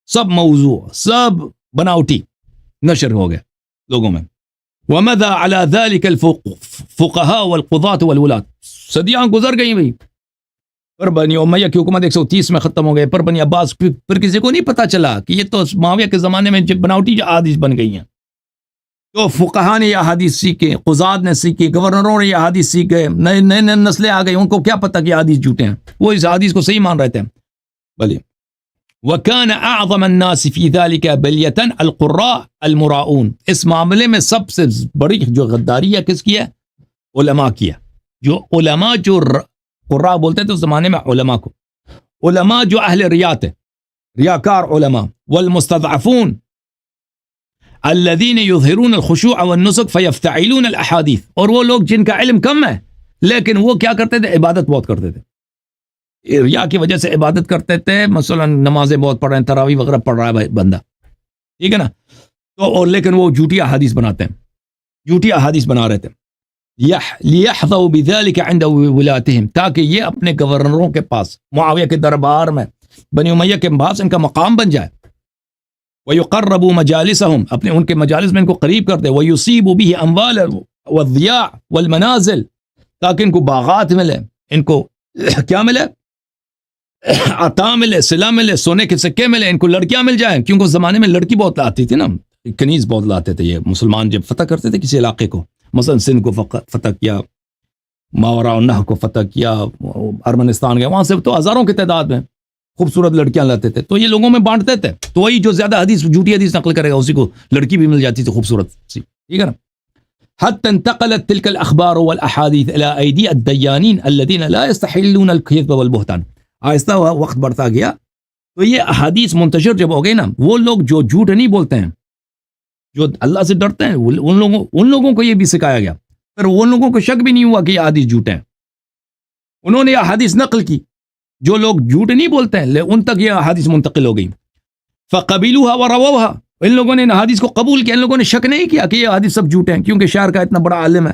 سب موضوع، سب بناوٹی نشر ہو گئے لوگوں میں. وَمَضَى عَلَى ذَلِكَ الْفُقَهَاءُ وَالْقُضَاةُ وَالْوُلَاةُ، صدیاں گزر گئی بھئی. پر بنی امیہ کی حکومت 130 میں ختم ہو گئے، پر بنی عباس پھر کسی کو نہیں پتا چلا کہ یہ تو معاویہ کے زمانے میں بناوٹی احادیث بن گئی ہیں. تو فقہا نے یہ احادیث سیکھے، قضات نے سیکھی، گورنروں نے یہ احادیث سیکھے، نئے نئے نسلیں آ گئی، ان کو کیا پتہ کہ یہ احادیث جھوٹے ہیں، وہ اس احادیث کو صحیح مان رہے تھے. بھلے وَكَانَ أَعْظَمَ النَّاسِ فِي ذَلِكَ بَلْيَةً الْقُرَّاءُ الْمُرَاؤُونَ. اس معاملے میں سب سے بڑی جو غداری ہے کس کی ہے؟ علماء کی ہے. جو علماء جو قراء بولتے تھے اس زمانے میں علماء کو، علماء جو اہل ریات ہے، ریاکار علماء. والمستضعفون الذين يظهرون الخشوع والنسك فيفتعلون الاحاديث. اور وہ لوگ جن کا علم کم ہے لیکن وہ کیا کرتے تھے؟ عبادت بہت کرتے تھے، ریا کی وجہ سے عبادت کرتے تھے. مثلا نمازیں بہت پڑھ رہے ہیں، تراویح وغیرہ پڑھ رہا ہے بندہ، ٹھیک ہے نا، تو اور لیکن وہ جھوٹی احادیث بناتے ہیں، جھوٹی احادیث بنا رہے تھے. لِيَحْظَوْا بِذَلِكَ عِنْدَ وِلَاتِهِمْ، تاکہ یہ اپنے گورنروں کے پاس، معاویہ کے دربار میں، بنی امیہ کے پاس ان کا مقام بن جائے. وَيُقَرَّبُوا مَجَالِسَهُمْ، اپنے ان کے مجالس میں ان کو قریب کرتے. وَيُصِيبُوا بِهِ أَمْوَالَ وَالضِّيَاعَ وَالْمَنَازِلِ، تاکہ ان کو باغات ملے، ان کو کیا ملے؟ عطا ملے، صلہ ملے، سونے کے سکے ملے، ان کو لڑکیاں مل جائیں. کیونکہ اس زمانے میں لڑکی بہت لاتی تھی نا، کنیز بہت لاتے تھے یہ مسلمان جب فتح کرتے تھے کسی علاقے کو، مثلا سندھ کو فتح کیا، ماوراء النہر کو فتح کیا، ارمنستان گئے، وہاں سے تو ہزاروں کی تعداد میں خوبصورت لڑکیاں لاتے تھے، تو یہ لوگوں میں بانٹتے تھے. تو وہی جو زیادہ حدیث جھوٹی حدیث نقل کرے گا اسی کو لڑکی بھی مل جاتی تھی خوبصورت سی، ٹھیک ہے نا. حتى انتقلت تلك الاخبار والاحاديث الى ايدي الديانين الذين لا يستحلون الكذب والبهتان. آہستہ وقت بڑھتا گیا تو یہ احادیث منتشر جب ہو گئی نا، وہ لوگ جو جھوٹ نہیں بولتے ہیں، جو اللہ سے ڈرتے ہیں، ان لوگوں کو یہ بھی سکھایا گیا. پھر ان لوگوں کو شک بھی نہیں ہوا کہ یہ احادیث جھوٹ ہیں، انہوں نے یہ احادیث نقل کی. جو لوگ جھوٹ نہیں بولتے ہیں ان تک یہ احادیث منتقل ہو گئی. فقبلوها ورووها، ان لوگوں نے ان احادیث کو قبول کیا، ان لوگوں نے شک نہیں کیا کہ یہ احادیث سب جھوٹ ہیں. کیونکہ شہر کا اتنا بڑا عالم ہے،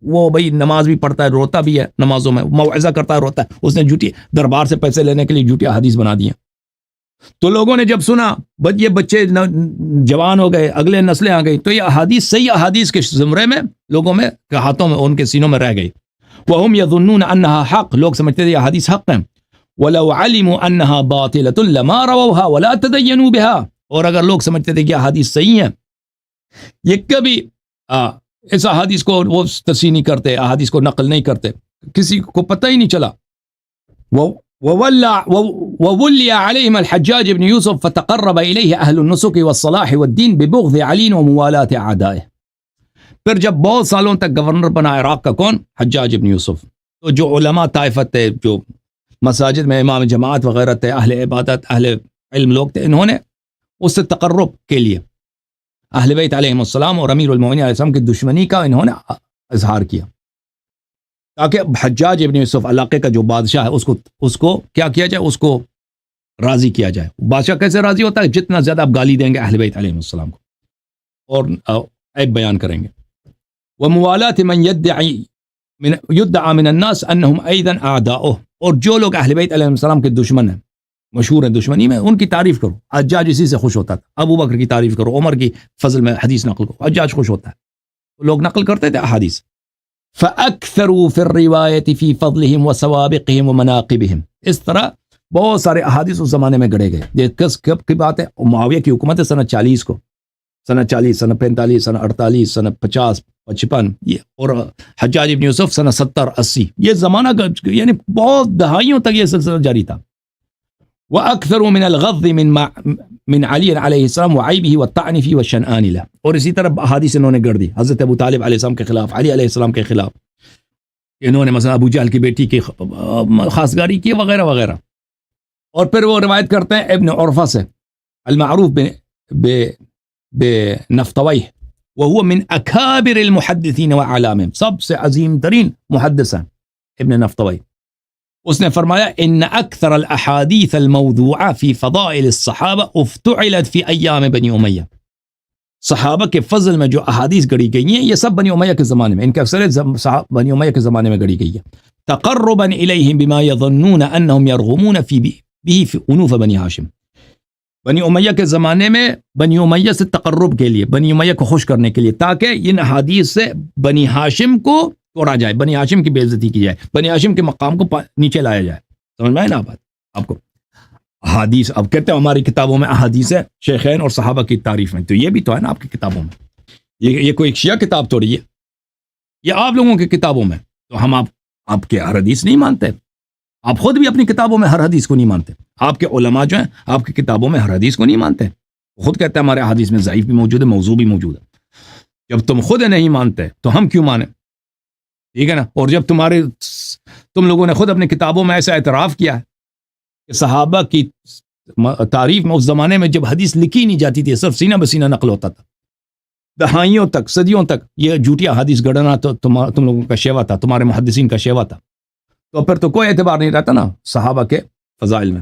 وہ بھائی نماز بھی پڑھتا ہے، روتا بھی ہے نمازوں میں، موعظہ کرتا ہے، روتا ہے، اس نے جھوٹی دربار سے پیسے لینے کے لیے جھوٹی احادیث بنا دی ہیں. تو لوگوں نے جب سنا یہ بچے جوان ہو گئے، اگلے نسلیں آ گئی، تو یہ احادیث صحیح احادیث کے زمرے میں لوگوں میں ہاتھوں میں ان کے سینوں میں رہ گئی. وَهُمْ يَظُنُّونَ أَنَّهَا حق، لوگ سمجھتے تھے یہ احادیث حق ہیں. وَلَوْ عَلِمُوا أَنَّهَا بَاطِلَةٌ لَمَا رَوَوْهَا وَلَا تَدَيَّنُوا بِهَا. اور اگر لوگ سمجھتے تھے کہ احادیث صحیح ہیں، یہ کبھی اس احادیث کو وہ تصحیح نہیں کرتے، احادیث کو نقل نہیں کرتے، کسی کو پتہ ہی نہیں چلا. وولي عليهم الحجاج بن يوسف فتقرب إليه أهل النسك والصلاح والدين ببغض علي وموالاة أعدائه. پھر جب بہت سالوں تک گورنر بنا عراق کا کون؟ حجاج بن یوسف. تو جو علماء طائفت تھے، جو مساجد میں امام جماعت وغیرہ تھے، اہل عبادت، اہل علم لوگ تھے، انہوں نے اس سے تقرب کے لیے اہل بیت علیہم السلام اور امیر المؤمنین علیہ السلام کی دشمنی کا انہوں نے اظہار کیا، تاکہ حجاج ابن یوسف علاقے کا جو بادشاہ ہے اس کو کیا کیا جائے، اس کو راضی کیا جائے. بادشاہ کیسے راضی ہوتا ہے؟ جتنا زیادہ آپ گالی دیں گے اہل بیت علیہ السلام کو اور عیب بیان کریں گے. وَمُوَالَاةِ مَنْ يُدَّعَى مِنَ النَّاسِ أَنَّهُمْ أَيْضًا أَعْدَاؤُهُ. اور جو لوگ اہل بیت علیہ السلام کے دشمن ہیں، مشہور ہیں دشمنی میں، ان کی تعریف کرو. حجاج اسی سے خوش ہوتا تھا. ابو بکر کی تعریف کرو، عمر کی فضل میں حدیث نقل کرو، حجاج خوش ہوتا ہے. لوگ نقل کرتے تھے احادیث. فَأَكْثَرُوا فِي الرِّوَایَةِ فِي فَضْلِهِمْ وَسَوَابِقِهِمْ وَمَنَاقِبِهِمْ. اس طرح بہت سارے احادیث اس زمانے میں گڑے گئے. یہ کب کی بات ہے؟ معاویہ کی حکومت ہے سنہ 40 کو، سنہ 40، سنہ 45، سنہ 48، سنہ 50، 55، یہ اور حجاج ابن یوسف سنہ 70، 80. یہ زمانہ یعنی بہت دہائیوں تک یہ سلسلہ جاری تھا. وَأَكْثَرُوا مِنَ الْغَضِّ من علی علیہ السلام وعیبہ والطعن فی والشنآن له. اور اسی طرح احادیث انہوں نے گڑ دی حضرت ابو طالب علیہ السلام کے خلاف، علی علیہ السلام کے خلاف. انہوں نے مثلا ابو جہل کی بیٹی کی خاصگاری کی وغیرہ وغیرہ. اور پھر وہ روایت کرتے ہیں ابن عرفہ سے، المعروف بنفطویہ، وهو من اکابر المحدثین واعلامهم، سب سے عظیم ترین محدث ہیں ابن نفطوی. اس نے فرمایا ان اکثر الاحادیث الموضوعہ فی فضائل الصحابہ افتعلت فی ایام بنی امیہ. صحابہ کے فضل میں جو احادیث گڑی گئی ہیں یہ سب بنی امیہ کے زمانے میں، ان کے اکثریت بنی امیہ کے زمانے میں گڑی گئی ہے. تقربا الیہم بما یظنون انہم یرغمون فی به فی انوف بنی ہاشم. بنی امیہ کے زمانے میں بنی امیہ سے تقرب کے لیے، بنی امیہ کو خوش کرنے کے لیے، تاکہ ان حدیث سے بنی ہاشم کو توڑا جائے، بنی ہاشم کی بے عزتی کی جائے، بنی ہاشم کے مقام کو نیچے لایا جائے. سمجھ میں آئے نا بات آپ کو؟ احادیث اب کہتے ہیں ہماری کتابوں میں احادیث ہے شیخین اور صحابہ کی تعریف میں، تو یہ بھی تو ہے نا آپ کی کتابوں میں. یہ کوئی شیعہ کتاب توڑی ہے، یہ آپ لوگوں کی کتابوں میں، تو ہم آپ کے ہر حدیث نہیں مانتے، آپ خود بھی اپنی کتابوں میں ہر حدیث کو نہیں مانتے، آپ کے علماء جو ہیں آپ کی کتابوں میں ہر حدیث کو نہیں مانتے، خود کہتے ہیں ہمارے حدیث میں ضعیف بھی موجود ہے، موضوع بھی موجود ہے۔ جب تم خود نہیں مانتے تو ہم کیوں مانیں؟ ٹھیک ہے نا؟ اور جب تم لوگوں نے خود اپنی کتابوں میں ایسا اعتراف کیا ہے کہ صحابہ کی تعریف میں اس زمانے میں جب حدیث لکھی نہیں جاتی تھی، صرف سینہ بسینہ نقل ہوتا تھا، دہائیوں تک، صدیوں تک یہ جھوٹی حدیث گڑنا تو تم لوگوں کا شیوا تھا، تمہارے محدثین کا شیوا تھا، تو پھر تو کوئی اعتبار نہیں رہتا نا صحابہ کے فضائل میں۔